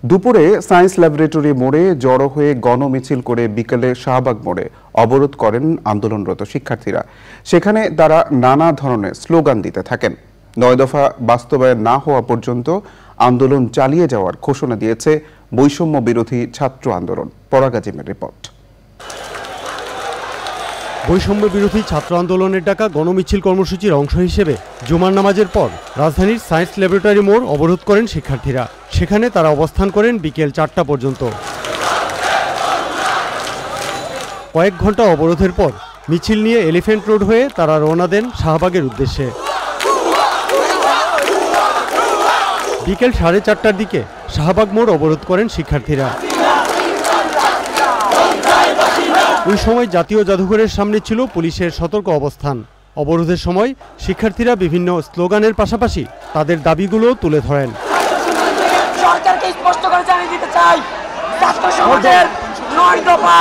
দুপুরে science laboratory মোড়ে জড়ো হয়ে গণমিছিল করে বিকেলে শাহবাগ মোড়ে অবরোধ করেন আন্দোলনরত শিক্ষার্থীরা। সেখানে তারা নানা ধরনের স্লোগান দিতে থাকেন। ৯ দফা বাস্তবায়ন না হওয়া পর্যন্ত আন্দোলন চালিয়ে যাওয়ার ঘোষণা দিয়েছে বৈষম্য বিরোধী ছাত্র আন্দোলন। পরাগ আজিমের রিপোর্ট। বৈষম্য বিরোধী ছাত্র আন্দোলনের ডাকা গণমিছিল কর্মসূচির অংশ হিসেবে জুমার নামাজের পর রাজধানীর সায়েন্স ল্যাবরেটরি মোড় অবরোধ করেন শিক্ষার্থীরা। সেখানে তারা অবস্থান করেন বিকেল ৪টা পর্যন্ত। কয়েক ঘন্টা অবরোধের পর মিছিল নিয়ে এলিফ্যান্ট রোড হয়ে তারা রওনা দেন শাহবাগের উদ্দেশ্যে। বিকেল 4:30টার দিকে শাহবাগ মোড় অবরোধ করেন শিক্ষার্থীরা। ওই সময় জাতীয় জাদুঘরের সামনে ছিল পুলিশের সতর্ক অবস্থান। অবরোধের সময় শিক্ষার্থীরা বিভিন্ন স্লোগানের পাশাপাশি তাদের দাবিগুলো তুলে ধরেন। সরকারকে স্পষ্ট করে জানিয়ে দিতে চাই, ছাত্র সমাজের ৯ দফা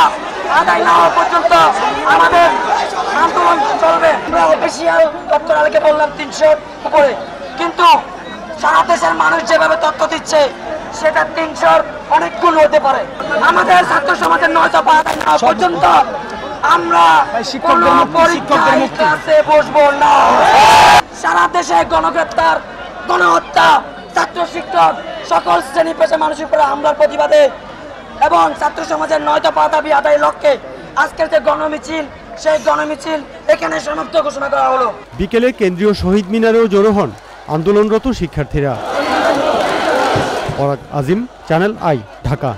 আদায় না হওয়া পর্যন্ত আমাদের আন্দোলন চলবে। আমরা অফিসিয়াল তথ্য আলোকে বললাম ৩০০ উপরে, কিন্তু সারা দেশের মানুষ যেভাবে তথ্য দিচ্ছে সেটা ৩০০-র অনেক গুণ হতে পারে। আমাদের ছাত্র সমাজের ৯ দফা আদায় না হওয়া পর্যন্ত আমরা কোনো পরীক্ষায় ক্লাসে বসবো না। সারা দেশে গণগ্রেপ্তার, গণহত্যা, ছাত্র শিক্ষক সকল শ্রেণী পেশা মানুষের উপরে হামলার প্রতিবাদে এবং ছাত্র সমাজের ৯ দফা দাবি আদায়ের লক্ষ্যে আজকের যে গণমিছিল, সেই গণমিছিল এখানে সমাপ্ত ঘোষণা করা হলো। বিকেলে কেন্দ্রীয় শহীদ মিনারেও জড়ো হন আন্দোলনরত শিক্ষার্থীরা। পরাগ আজিম, চ্যানেল আই, ঢাকা।